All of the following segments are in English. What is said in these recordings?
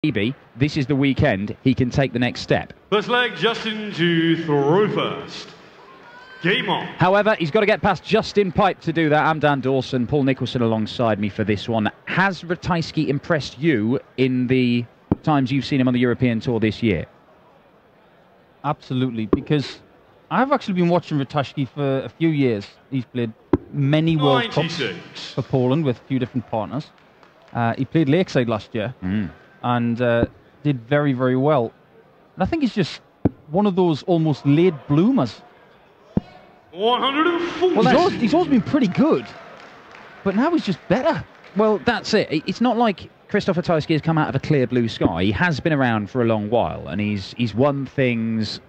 maybe this is the weekend he can take the next step. First leg, Justin to throw first. Game on. However, he's got to get past Justin Pipe to do that. I'm Dan Dawson, Paul Nicholson alongside me for this one. Has Ratajski impressed you in the times you've seen him on the European Tour this year? Absolutely, because I've actually been watching Ratajski for a few years. He's played many World Cups for Poland with a few different partners. He played Lakeside last year and did very, very well. And I think he's just one of those almost late bloomers. 140. Well, he's always been pretty good, but now he's just better. Well, that's it. It's not like Krzysztof Ratajski has come out of a clear blue sky. He has been around for a long while, and he's won things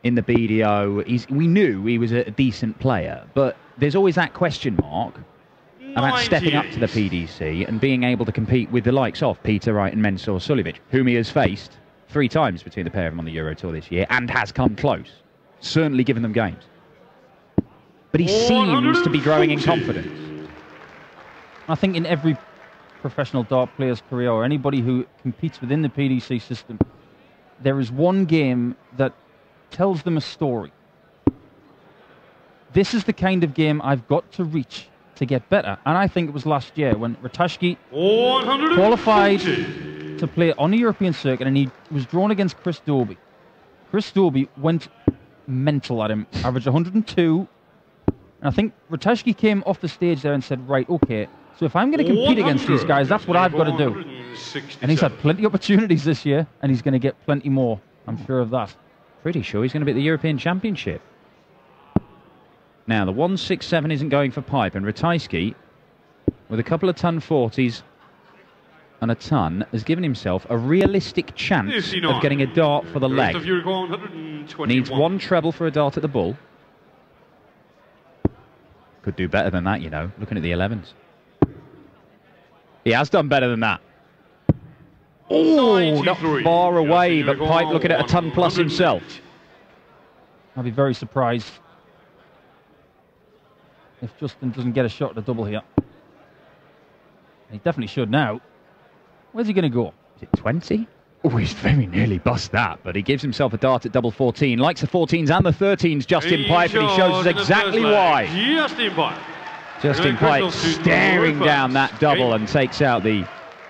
in the BDO. We knew he was a decent player, but there's always that question mark about stepping up to the PDC and being able to compete with the likes of Peter Wright and Mensur Suljovic, whom he has faced 3 times between the pair of them on the Euro Tour this year, and has come close, certainly given them games. But he seems to be growing in confidence. I think in every professional dart player's career, or anybody who competes within the PDC system, there is one game that tells them a story. This is the kind of game I've got to reach to get better. And I think it was last year when Ratajski qualified to play on the European circuit, and he was drawn against Chris Dobey. Chris Dobey went mental at him, averaged 102. And I think Ratajski came off the stage there and said, right, okay, so if I'm going to compete against these guys, that's what I've got to do. And he's had plenty of opportunities this year, and he's going to get plenty more. I'm sure of that. Pretty sure he's going to be at the European Championship. Now, the 167 isn't going for Pipe, and Ratajski, with a couple of ton 40s and a ton, has given himself a realistic chance of getting a dart for the leg. Needs 1 treble for a dart at the bull. Could do better than that, you know, looking at the 11s. He has done better than that. Oh, not far away, but Pipe looking at a ton plus himself. I'll be very surprised if Justin doesn't get a shot at a double here. He definitely should now. Where's he going to go? Is it 20? Oh, he's very nearly bust that, but he gives himself a dart at double 14. Likes the 14s and the 13s, Justin Pipe, and he shows us exactly why. Justin Pipe staring down that double and takes out the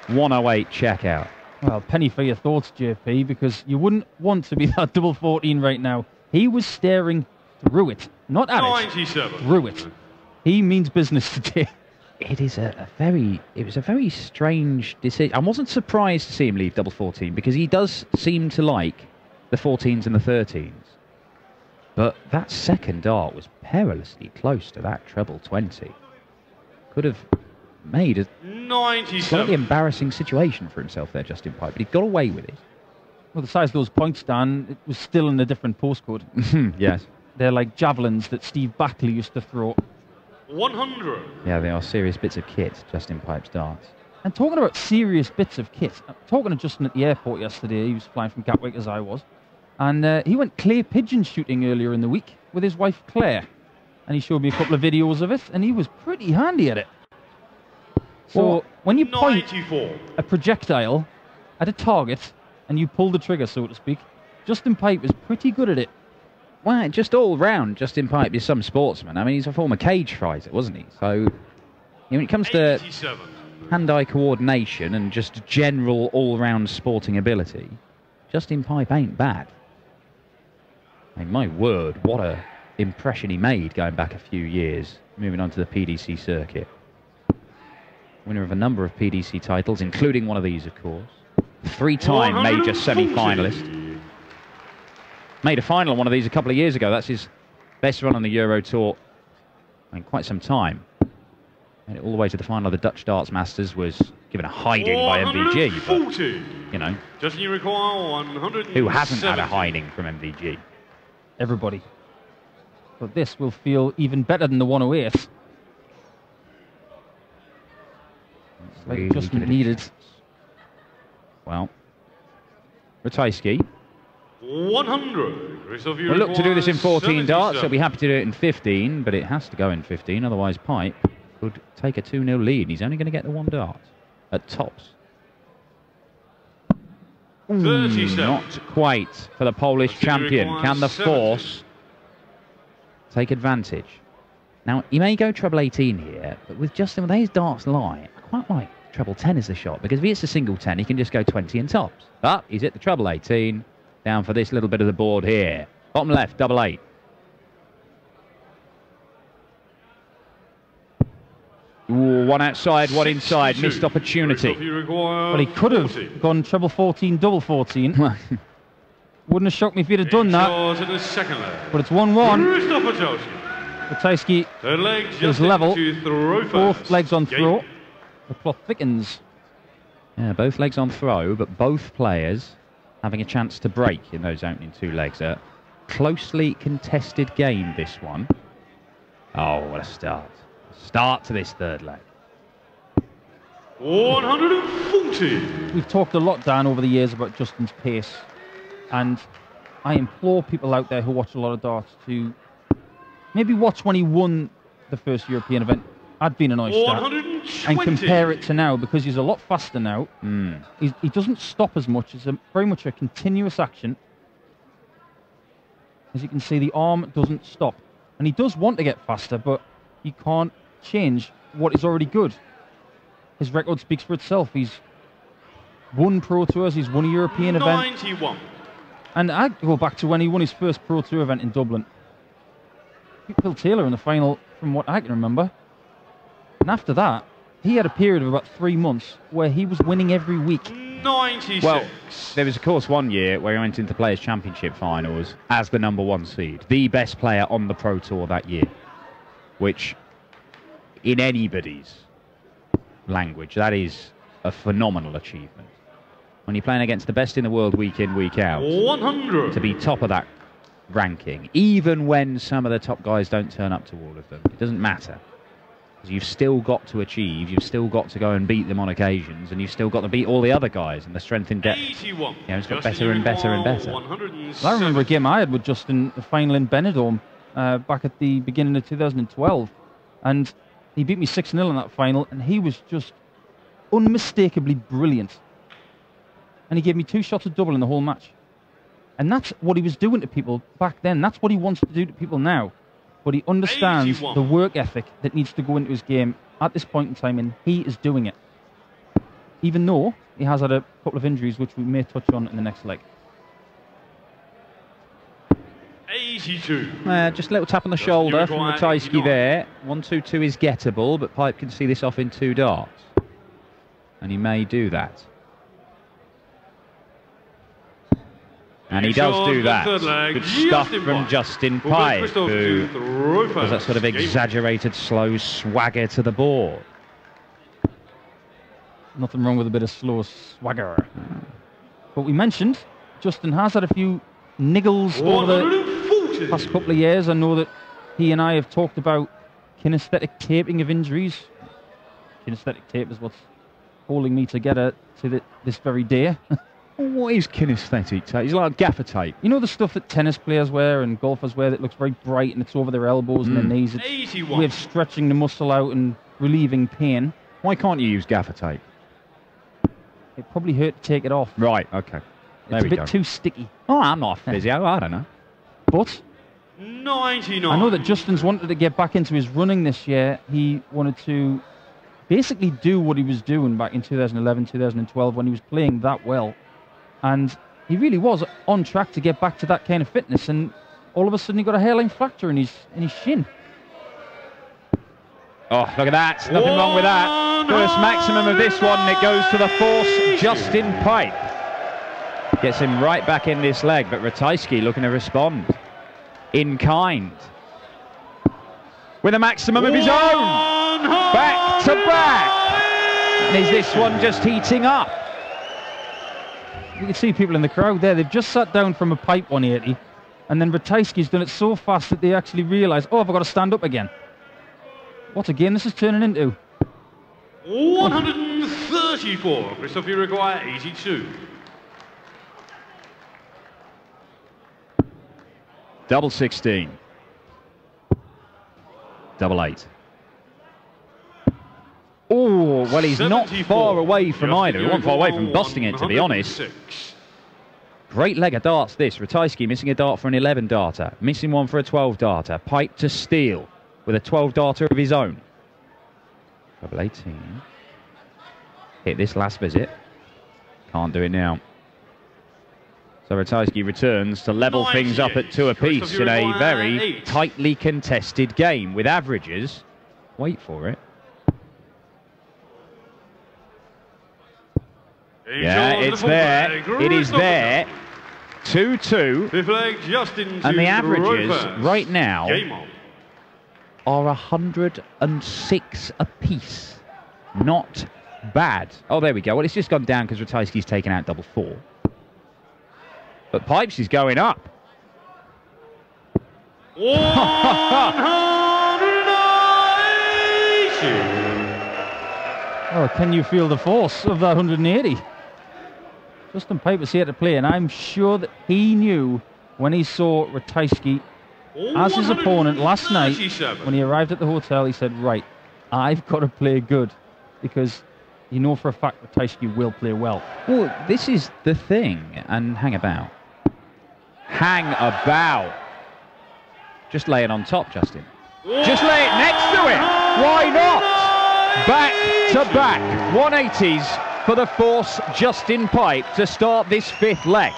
108 checkout. Well, penny for your thoughts, JP, because you wouldn't want to be that double 14 right now. He was staring through it, not at it, through it. He means business today. It was a very strange decision. I wasn't surprised to see him leave double 14 because he does seem to like the 14s and the 13s. But that second dart was perilously close to that treble 20. Could have made a slightly embarrassing situation for himself there, Justin Pipe, but he got away with it. Well, the size of those points, Dan, it was still in a different postcode. Yes. They're like javelins that Steve Backley used to throw. 100. Yeah, they are serious bits of kit, Justin Pipe's darts. And talking about serious bits of kit, talking to Justin at the airport yesterday, he was flying from Gatwick as I was, and he went clay pigeon shooting earlier in the week with his wife Claire. And he showed me a couple of videos of it, and he was pretty handy at it. So when you point a projectile at a target and you pull the trigger, so to speak, Justin Pipe is pretty good at it. Well, just all round, Justin Pipe is some sportsman. I mean, he's a former cage fighter, wasn't he? So, you know, when it comes to hand-eye coordination and just general all-round sporting ability, Justin Pipe ain't bad. I mean, my word, what a impression he made going back a few years, moving on to the PDC circuit. Winner of a number of PDC titles, including one of these, of course. 3-time major semi-finalist. Made a final on one of these a couple of years ago. That's his best run on the Euro Tour in quite some time. Made it all the way to the final of the Dutch Darts Masters, was given a hiding by MVG. But, you know, who hasn't had a hiding from MVG? Everybody. But this will feel even better than the 108. It's like really just needed. Well, Ratajski 100. We'll look to do this in 14 darts. He'll be happy to do it in 15, but it has to go in 15. Otherwise, Pipe could take a 2-0 lead. He's only going to get the 1 dart at tops. Not quite for the Polish champion. Can the force take advantage? Now, he may go treble 18 here, but with Justin, with his darts lie, I quite like treble 10 as the shot, because if he hits a single 10, he can just go 20 and tops. But he's hit the treble 18, down for this little bit of the board here. Bottom left, double 8. Ooh, one outside, one inside, missed opportunity. Well, he could have gone treble 14, double 14. Wouldn't have shocked me if he'd have done that. But it's 1-1. Ratajski is level. Both legs on throw. The plot thickens. Yeah, both legs on throw, but both players having a chance to break in those opening 2 legs. A closely contested game, this one. Oh, what a start. Start to this 3rd leg. 140. We've talked a lot, Dan, over the years about Justin's pace. And I implore people out there who watch a lot of darts to maybe watch when he won the first European event. I'd been an oyster. And compare it to now, because he's a lot faster now. He doesn't stop as much. It's very much a continuous action. As you can see, the arm doesn't stop. And he does want to get faster, but he can't change what is already good. His record speaks for itself. He's won Pro Tours, he's won a European event. 91. And I go back to when he won his first Pro Tour event in Dublin. Beat Phil Taylor in the final, from what I can remember. And after that, he had a period of about 3 months where he was winning every week. 96. Well, there was, of course, one year where he went into Players' Championship finals as the #1 seed. The best player on the Pro Tour that year. Which, in anybody's language, that is a phenomenal achievement. When you're playing against the best in the world week in, week out, 100. to be top of that ranking, even when some of the top guys don't turn up to all of them, it doesn't matter. Because you've still got to achieve, you've still got to go and beat them on occasions, and you've still got to beat all the other guys, and the strength in depth, 81. It's got better and better and better. Well, I remember a game I had with Justin, the final in Benidorm, back at the beginning of 2012, and he beat me 6-0 in that final, and he was just unmistakably brilliant. And he gave me 2 shots of double in the whole match. And that's what he was doing to people back then. That's what he wants to do to people now. But he understands 81. the work ethic that needs to go into his game at this point in time, and he is doing it. Even though he has had a couple of injuries, which we may touch on in the next leg. 82. Just a little tap on the shoulder from Ratajski there. 1-2-2 is gettable, but Pipe can see this off in 2 darts. And he may do that. And he does do that. Good stuff from Justin Pipe, who has that sort of exaggerated, slow swagger to the board. Nothing wrong with a bit of slow swagger. But we mentioned Justin has had a few niggles over the past couple of years. I know that he and I have talked about kinesthetic taping of injuries. Kinesthetic tape is what's holding me together to this very day. What is kinesthetic tape? It's like gaffer tape. You know the stuff that tennis players wear and golfers wear that looks very bright and it's over their elbows and their knees? It's 81. a way of stretching the muscle out and relieving pain. Why can't you use gaffer tape? It probably hurt to take it off. Right, okay. It's a bit too sticky. Oh, I'm not a physio, I don't know. But 99. I know that Justin's wanted to get back into his running this year. He wanted to basically do what he was doing back in 2011, 2012 when he was playing that well. And he really was on track to get back to that kind of fitness. And all of a sudden he got a hairline fracture in his shin. Oh, look at that. Nothing wrong with that. First maximum of this one. It goes to the force, Justin Pipe. Gets him right back in this leg, but Ratajski looking to respond in kind. With a maximum of his own. Back to back. And is this one just heating up? You can see people in the crowd there. They've just sat down from a Pipe 180, and then Ratajski's done it so fast that they actually realise, oh, I've got to stand up again. What a game this is turning into. 134. Krzysztof require 82. Double 16. Double 8. Oh, well, he's not far away from either. He wasn't far away from busting it, to be honest. Great leg of darts this. Ratajski missing a dart for an 11 darter. Missing one for a 12 darter. Pipe to steal with a 12 darter of his own. Double 18. Hit this last visit. Can't do it now. So Ratajski returns to level things up at 2 apiece in a very tightly contested game with averages. Wait for it. Yeah, it's there. It is there. 2-2. And the averages right now are 106 apiece. Not bad. Oh, there we go. Well, it's just gone down because Ratajski's taken out double 4. But Pipes is going up. 180. Oh, can you feel the force of that 180? Justin Pipe was here to play, and I'm sure that he knew when he saw Ratajski as his opponent last night, when he arrived at the hotel, he said, right, I've got to play good, because you know for a fact Ratajski will play well. Well, this is the thing, and hang about. Hang about. Just lay it on top, Justin. Just lay it next to it. Why not? Back to back 180s for the Force Justin Pipe to start this 5th leg.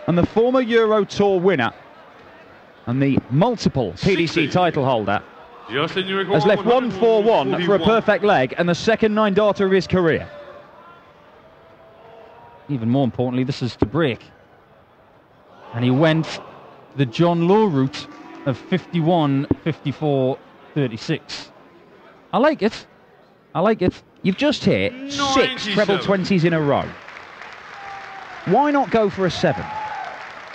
And the former Euro Tour winner and the multiple PDC title holder has left 1-4-1 for a perfect leg and the second 9-darter of his career. Even more importantly, this is to break. And he went the John Lowe route of 51, 54, 36. I like it. I like it. You've just hit 6 treble 20s in a row. Why not go for a 7?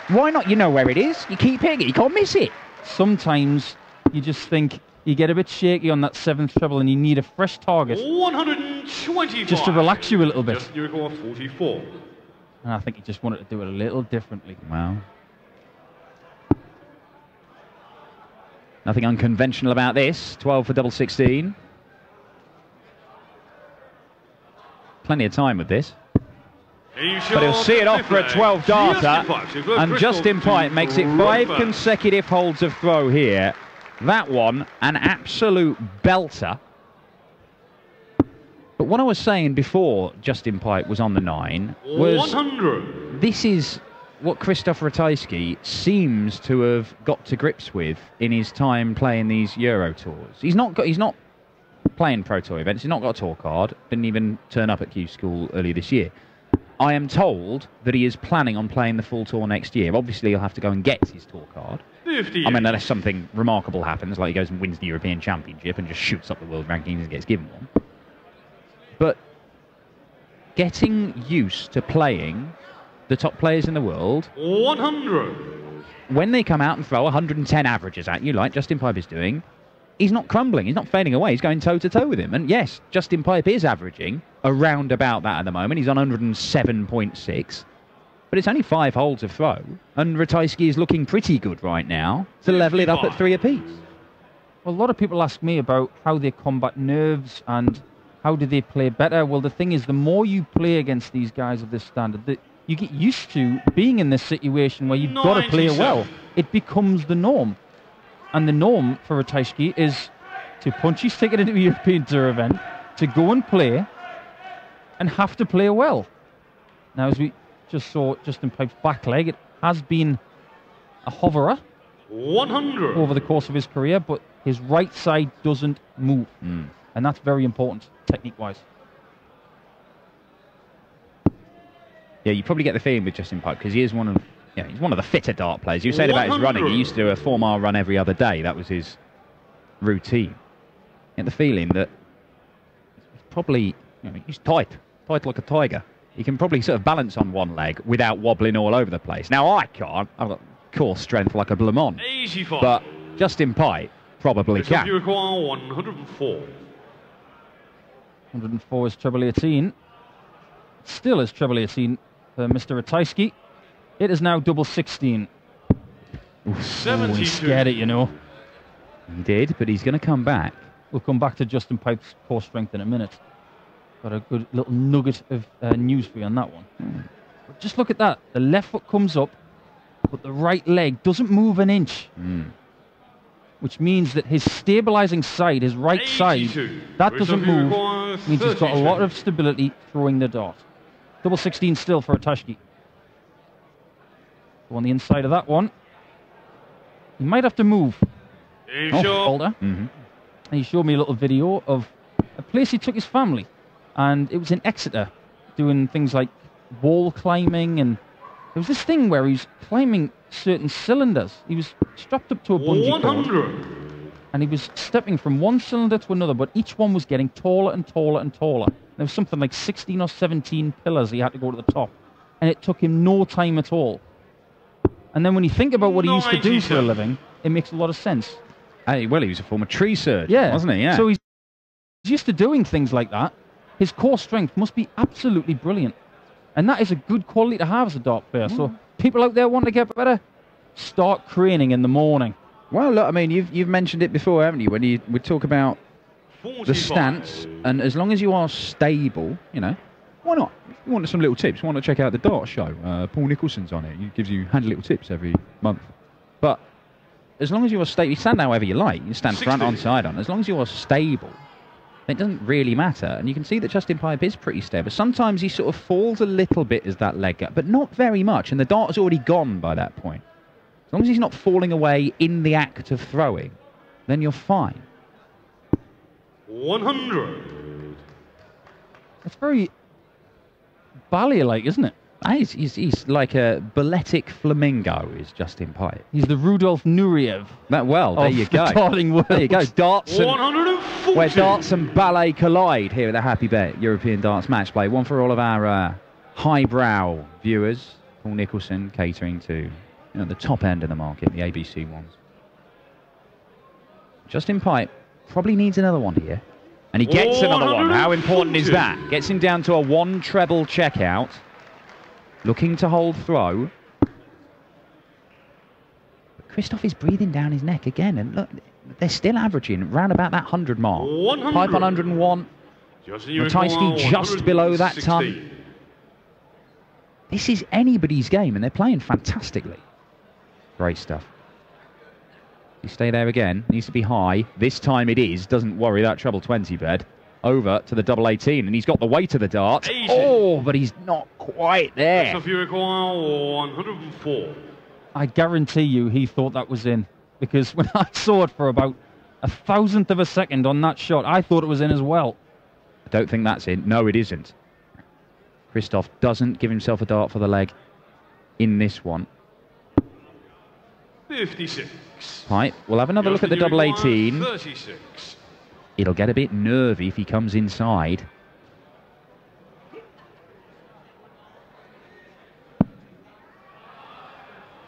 Why not? You know where it is. You keep hitting it. You can't miss it. Sometimes you just think you get a bit shaky on that 7th treble and you need a fresh target. 125. Just to relax you a little bit. Just 44. And I think he just wanted to do it a little differently. Wow. Nothing unconventional about this. 12 for double 16. Plenty of time with this. But he'll see it off for a 12 darter. And Justin Pipe makes it 5 consecutive holds of throw here. That one, an absolute belter. But what I was saying before Justin Pipe was on the 9 was 100. This is what Krzysztof Ratajski seems to have got to grips with in his time playing these Euro tours. He's not playing Pro Tour events. He's not got a tour card. Didn't even turn up at Q School earlier this year. I am told that he is planning on playing the full tour next year. Obviously, he'll have to go and get his tour card. 58. I mean, unless something remarkable happens, like he goes and wins the European Championship and just shoots up the world rankings and gets given one. But getting used to playing the top players in the world, 100. when they come out and throw 110 averages at you, like Justin Pipe is doing, he's not crumbling. He's not fading away. He's going toe-to-toe with him. And yes, Justin Pipe is averaging around about that at the moment. He's on 107.6. But it's only 5 holds of throw. And Ratajski is looking pretty good right now to level it up at 3 apiece. Well, a lot of people ask me about how they combat nerves and how do they play better. Well, the thing is, the more you play against these guys of this standard, you get used to being in this situation where you've got to play well. It becomes the norm. And the norm for Ratajski is to punch his ticket into a European Tour event, to go and play, and have to play well. Now, as we just saw Justin Pipe's back leg, it has been a hoverer 100 over the course of his career, but his right side doesn't move. And that's very important, technique-wise. Yeah, you probably get the feeling with Justin Pipe because he is one of, he's one of the fitter dart players. You said about his running, he used to do a 4-mile run every other day. That was his routine. You get the feeling that he's probably, he's tight like a tiger. He can probably sort of balance on one leg without wobbling all over the place. Now I can't. I've got core strength like a Blamont. 85. But Justin Pipe probably can. You require 104. 104 is treble 18. Still is treble 18 for Mr. Ratajski. It is now double 16. 72. He scared it, you know. He did, but he's going to come back. We'll come back to Justin Pipe's core strength in a minute. Got a good little nugget of news for you on that one. But just look at that. The left foot comes up, but the right leg doesn't move an inch. Which means that his stabilizing side, his right side, that doesn't move. Means he's got a lot of stability throwing the dart. Double 16 still for Ratajski. Go on the inside of that one. He might have to move. Older. And he showed me a little video of a place he took his family. And it was in Exeter, doing things like wall climbing. And there was this thing where he was climbing certain cylinders. He was strapped up to a bungee cord. And he was stepping from one cylinder to another, but each one was getting taller and taller and taller. There was something like 16 or 17 pillars he had to go to the top. And it took him no time at all. And then when you think about what he used to do for a living, it makes a lot of sense. Hey, well, he was a former tree surgeon, wasn't he? Yeah. So he's used to doing things like that. His core strength must be absolutely brilliant. And that is a good quality to have as a dart player. So people out there want to get better, start craning in the morning. Well, look, I mean, you've mentioned it before, haven't you? When we talk about 45. The stance, and as long as you are stable, you know, why not? If you want some little tips, why not check out the Dart Show? Paul Nicholson's on it. He gives you handy little tips every month. But as long as you are stable, you stand however you like. You stand 60. Front on, side on. As long as you are stable, it doesn't really matter. And you can see that Justin Pipe is pretty stable. Sometimes he sort of falls a little bit as that leg up, but not very much. And the dart has already gone by that point. As long as he's not falling away in the act of throwing, then you're fine. 100. It's very ballet-like, isn't it? He's like a balletic flamingo, is Justin Pipe. He's the Rudolf Nureyev. There you go. The darting world. There you go. Darts and, where darts and ballet collide here at the Happy Bet European Darts Match Play. One for all of our highbrow viewers. Paul Nicholson catering to the top end of the market, the ABC ones. Justin Pipe probably needs another one here. And he gets another one. How important is that? Gets him down to a 1 treble checkout. Looking to hold throw. But Krzysztof is breathing down his neck again. And look, they're still averaging around about that 100 mark. 100. Pipe on 101. Ratajski just below that ton. This is anybody's game, and they're playing fantastically. Great stuff. You stay there again. Needs to be high. This time it is. Doesn't worry, that treble 20 bed. Over to the double 18, and he's got the weight of the dart. 80. Oh, but he's not quite there. If you require 104. I guarantee you he thought that was in, because when I saw it for about 1,000th of a second on that shot, I thought it was in as well. I don't think that's in. No, it isn't. Krzysztof doesn't give himself a dart for the leg in this one. 56. Right, we'll have another look at the double 18. 36. It'll get a bit nervy if he comes inside.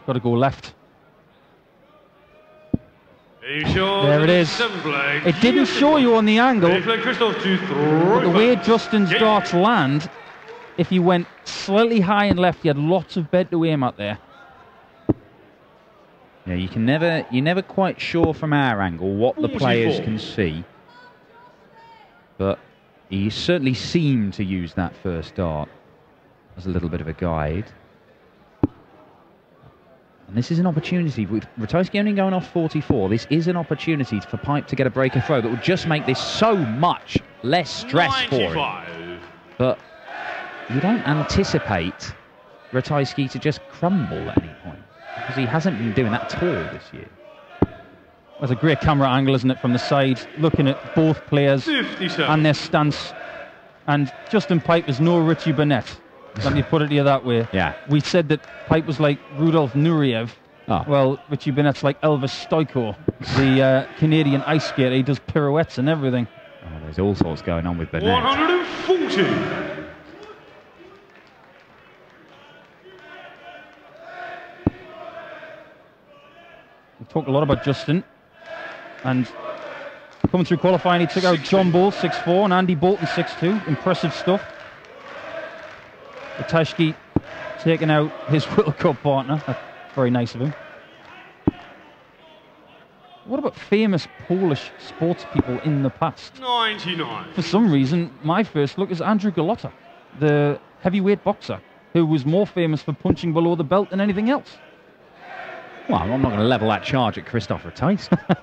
Got to go left. There it is. It didn't show you on the angle, but the way Justin's darts land, if he went slightly high and left, he had lots of bed to aim at there. Yeah, you're never quite sure from our angle what the players can see. But he certainly seemed to use that first dart as a little bit of a guide. And this is an opportunity, with Ratajski only going off 44, this is an opportunity for Pipe to get a breaker throw that would just make this so much less stress for him. But you don't anticipate Ratajski to just crumble at any point, because he hasn't been doing that at all this year. That's a great camera angle, isn't it, from the side, looking at both players 57. And their stance. And Justin Pipe is no Richie Burnett. Let me put it to you that way. Yeah. We said that Pipe was like Rudolf Nureyev. Oh. Well, Richie Burnett's like Elvis Stoiko, the Canadian ice skater. He does pirouettes and everything. Oh, there's all sorts going on with Burnett. 140. We talked a lot about Justin. And coming through qualifying, he took out John Ball, 6'4", and Andy Bolton, 6'2". Impressive stuff. Ratajski taking out his World Cup partner. That's very nice of him. What about famous Polish sports people in the past? 99. For some reason, my first look is Andrew Galotta, the heavyweight boxer. who was more famous for punching below the belt than anything else. Well, I'm not going to level that charge at Krzysztof Ratajski.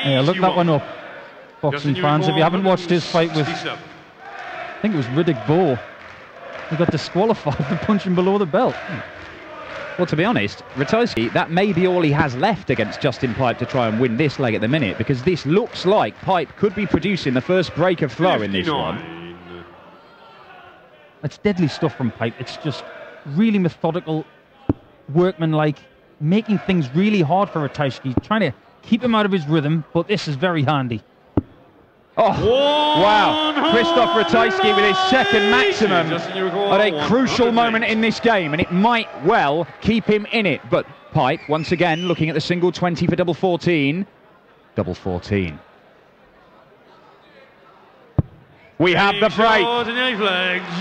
Yeah, look that one up, boxing fans. If you haven't watched his fight with, I think it was Riddick Bowe, he got disqualified for punching below the belt. Well, to be honest, Ratajski, that may be all he has left against Justin Pipe to try and win this leg at the minute, because this looks like Pipe could be producing the first break of throw in this one. It's deadly stuff from Pipe. It's just really methodical, workmanlike, making things really hard for Ratajski, trying to keep him out of his rhythm, but this is very handy. Oh, wow. Krzysztof Ratajski with his second maximum at a crucial moment in this game, and it might well keep him in it. But Pipe, once again, looking at the single 20 for double 14. Double 14. We have the break,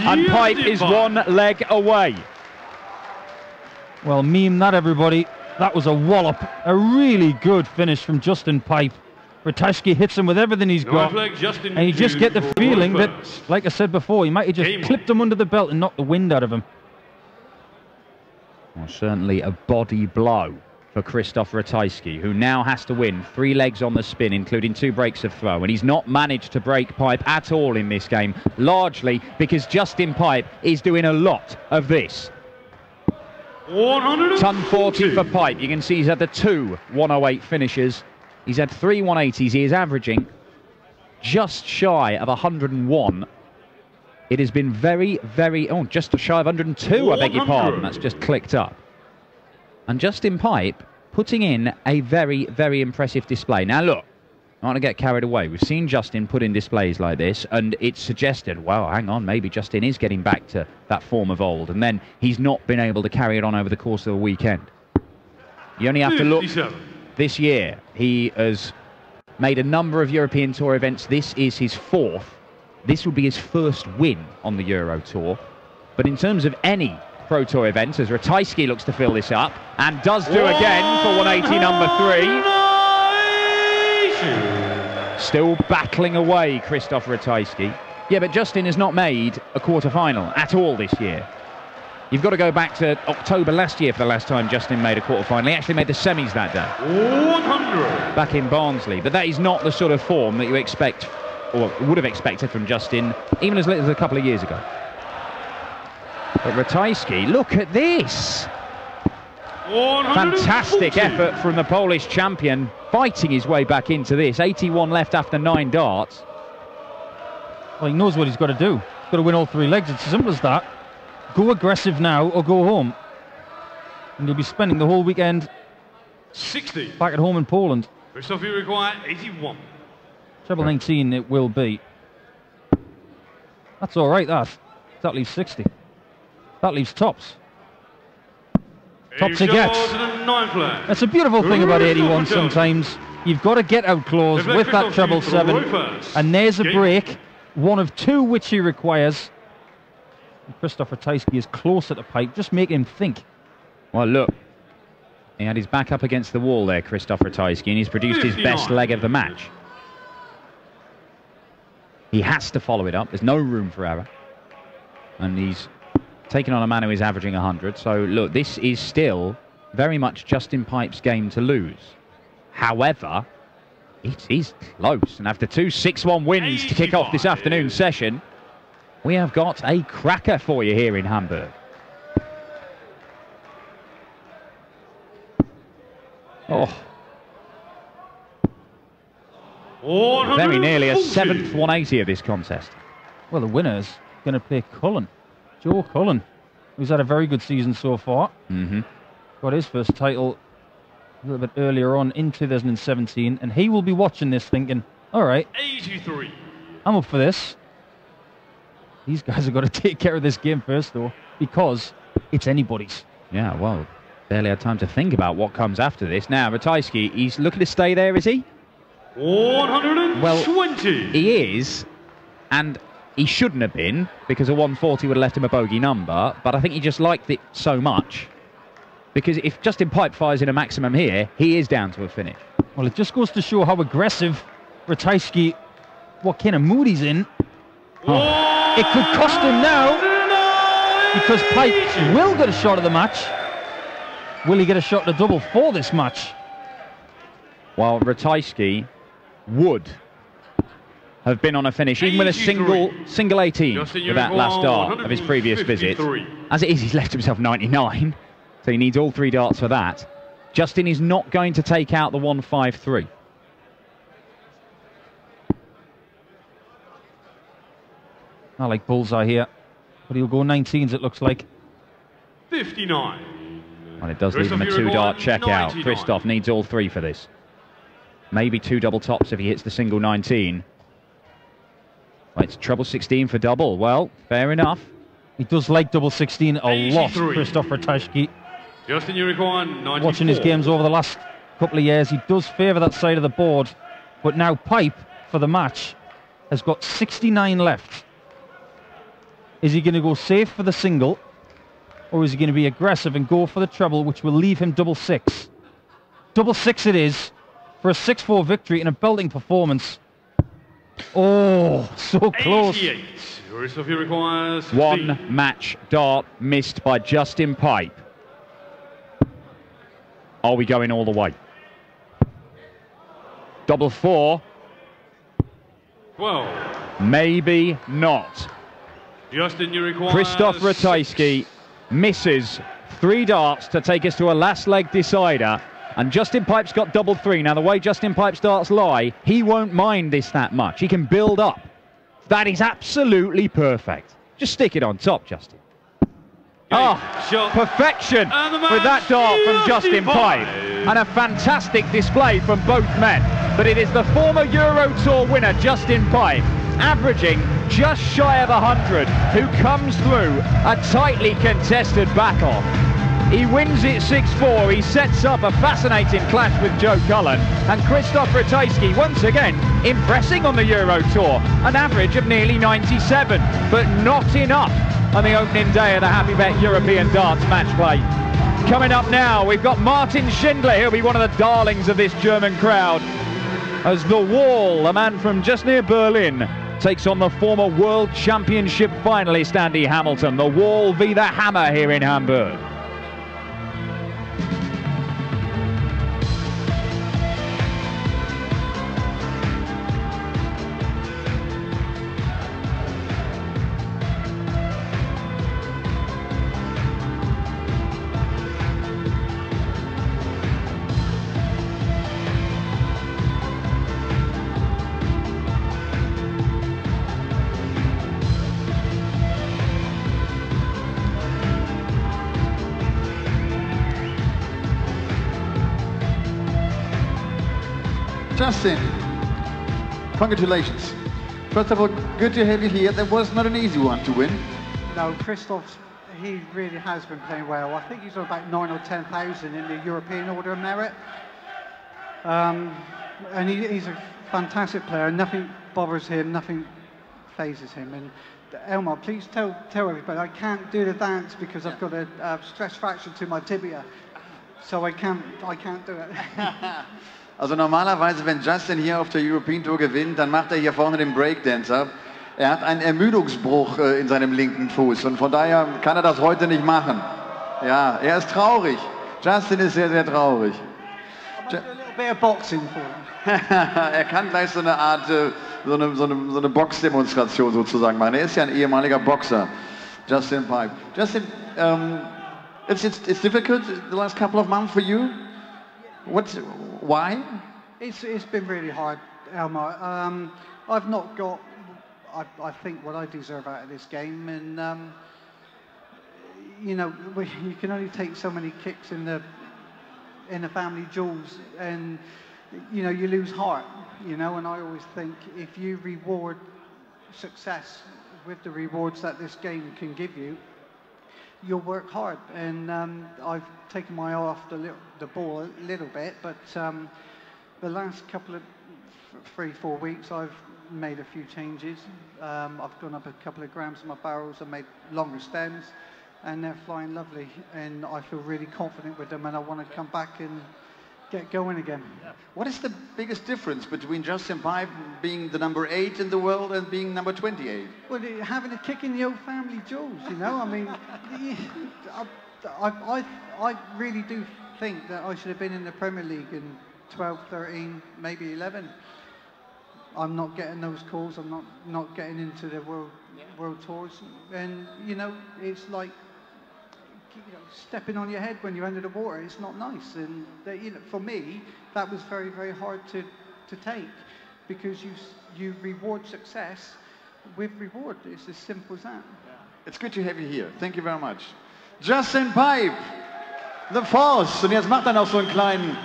and Pipe is one leg away. Well, meme that, everybody. That was a wallop. A really good finish from Justin Pipe. Ratajski hits him with everything he's got, and you just get the feeling that, like I said before, he might have just clipped him under the belt and knocked the wind out of him. Well, certainly a body blow for Krzysztof Ratajski, who now has to win 3 legs on the spin, including 2 breaks of throw, and he's not managed to break Pipe at all in this game, largely because Justin Pipe is doing a lot of this. Ton 40 for Pipe. You can see he's had the 2 108 finishes. He's had 3 180s. He is averaging just shy of 101. It has been very, very... Oh, just shy of 102, I beg your pardon. That's just clicked up. And Justin Pipe putting in a very, very impressive display. Now, look, I want to get carried away. We've seen Justin put in displays like this, and it's suggested, well, hang on, maybe Justin is getting back to that form of old, and then he's not been able to carry it on over the course of the weekend. You only have to look... This year, he has made a number of European Tour events. This is his 4th. This will be his first win on the Euro Tour. But in terms of any Pro Tour event, as Ratajski looks to fill this up, and does do again for 180 number 3. Still battling away, Krzysztof Ratajski. Yeah, but Justin has not made a quarter-final at all this year. You've got to go back to October last year for the last time Justin made a quarter-final. He actually made the semis that day. 100. Back in Barnsley. But that is not the sort of form that you expect, or would have expected from Justin, even as little as a couple of years ago. But Ratajski, look at this! Fantastic effort from the Polish champion, fighting his way back into this. 81 left after 9 darts. Well, he knows what he's got to do. He's got to win all 3 legs. It's as simple as that. Go aggressive now or go home. And you'll be spending the whole weekend 60 back at home in Poland. Krzysztof, you require 81. Treble 19 it will be. That's all right, that. That leaves 60. That leaves tops. Tops he gets. That's a beautiful thing about 81 sometimes. You've got to get outclaws with that treble 7. And there's a break. One of 2 which he requires. And Krzysztof Ratajski is closer to Pipe. Just make him think. Well, look. He had his back up against the wall there, Krzysztof Ratajski, and he's produced his best leg of the match. He has to follow it up. There's no room for error. And he's taken on a man who is averaging 100. So, look, this is still very much Justin Pipe's game to lose. However, it is close. And after 2 6-1 wins to kick off this afternoon's session, we have got a cracker for you here in Hamburg. Oh. Very nearly a 7th 180 of this contest. Well, the winner's going to play Cullen. Joe Cullen, who's had a very good season so far. Got his first title a little bit earlier on in 2017, and he will be watching this thinking, all right, 83. I'm up for this. These guys have got to take care of this game first, though, because it's anybody's. Yeah, well, barely had time to think about what comes after this. Now, Ratajski, he's looking to stay there, is he? 120. Well, he is, and he shouldn't have been, because a 140 would have left him a bogey number, but I think he just liked it so much, because if Justin Pipe fires in a maximum here, he is down to a finish. Well, it just goes to show how aggressive Ratajski, what kind of mood he's in. Oh, it could cost him now. because Pipe will get a shot at the match. Will he get a shot at a double for this match? While Ratajski would have been on a finish, even with a single 18 with that last dart of his previous visit. As it is, he's left himself 99, so he needs all 3 darts for that. Justin is not going to take out the 153. I like bullseye here, but he'll go 19s, it looks like. 59. Well, it does leave him a 2-dart checkout. Krzysztof needs all 3 for this. Maybe 2 double tops if he hits the single 19. Well, it's treble 16 for double. Well, fair enough. He does like double 16 a lot, 83. Krzysztof Ratajski. Justin, you require 94. Watching his games over the last couple of years, he does favour that side of the board. But now Pipe, for the match, has got 69 left. Is he going to go safe for the single, or is he going to be aggressive and go for the treble, which will leave him double 6? Double 6 it is, for a 6-4 victory in a belting performance. Oh, so close. 88. Krzysztof, you require 16. 1 match dart missed by Justin Pipe. Are we going all the way? Double 4. 12. Maybe not. Justin, you require Krzysztof Ratajski misses 3 darts to take us to a last leg decider. And Justin Pipe's got double 3. Now, the way Justin Pipe's darts lie, he won't mind this that much. He can build up. That is absolutely perfect. Just stick it on top, Justin. Perfection with that dart from Justin Pipe. And a fantastic display from both men. But it is the former Euro Tour winner, Justin Pipe, averaging just shy of 100, who comes through a tightly contested battle. He wins it 6-4. He sets up a fascinating clash with Joe Cullen. And Krzysztof Ratajski, once again, impressing on the Euro Tour. An average of nearly 97, but not enough on the opening day of the Happy Bet European Darts Match Play. Coming up now, we've got Martin Schindler. He'll be one of the darlings of this German crowd, as the Wall, a man from just near Berlin, takes on the former World Championship finalist Andy Hamilton. The Wall v the Hammer here in Hamburg. Justin, congratulations. First of all, good to have you here. That was not an easy one to win. No, Krzysztof, he really has been playing well. I think he's on about 9,000 or 10,000 in the European Order of Merit. And he's a fantastic player. Nothing bothers him, nothing phases him. And Elmar, please tell everybody, I can't do the dance because I've got a stress fracture to my tibia. So I can't do it. Also normalerweise, wenn Justin hier auf der European Tour gewinnt, dann macht er hier vorne den Breakdancer. Er hat einen Ermüdungsbruch in seinem linken Fuß und von daher kann er das heute nicht machen. Ja, er ist traurig. Justin ist sehr, sehr traurig. Er kann gleich so eine Art, so eine Boxdemonstration sozusagen machen. Er ist ja ein ehemaliger Boxer, Justin Pipe. Justin, it's difficult the last couple of months for you. Why? It's been really hard, Elmar. I've not got, I think, what I deserve out of this game, and you know, you can only take so many kicks in the family jewels, and you know, you lose heart. You know, and I always think if you reward success with the rewards that this game can give you, you'll work hard. And I've taken my eye off the ball a little bit, but the last couple of 3-4 weeks I've made a few changes. I've gone up a couple of grams in my barrels and made longer stems, and they're flying lovely, and I feel really confident with them, and I want to come back and get going again. What is the biggest difference between Justin Pipe being the number 8 in the world and being number 28? Well, having a kick in the old family jewels, you know. I mean, I really do think that I should have been in the Premier League in 12, 13, maybe 11. I'm not getting those calls. I'm not getting into the world tours, and you know, it's like, you know, stepping on your head when you're under the water. It's not nice, and you know, for me, that was very, very hard to take, because you reward success with reward. It's as simple as that. It's good to have you here. Thank you very much. Justin Pipe, the Force. Und jetzt macht er noch so einen kleinen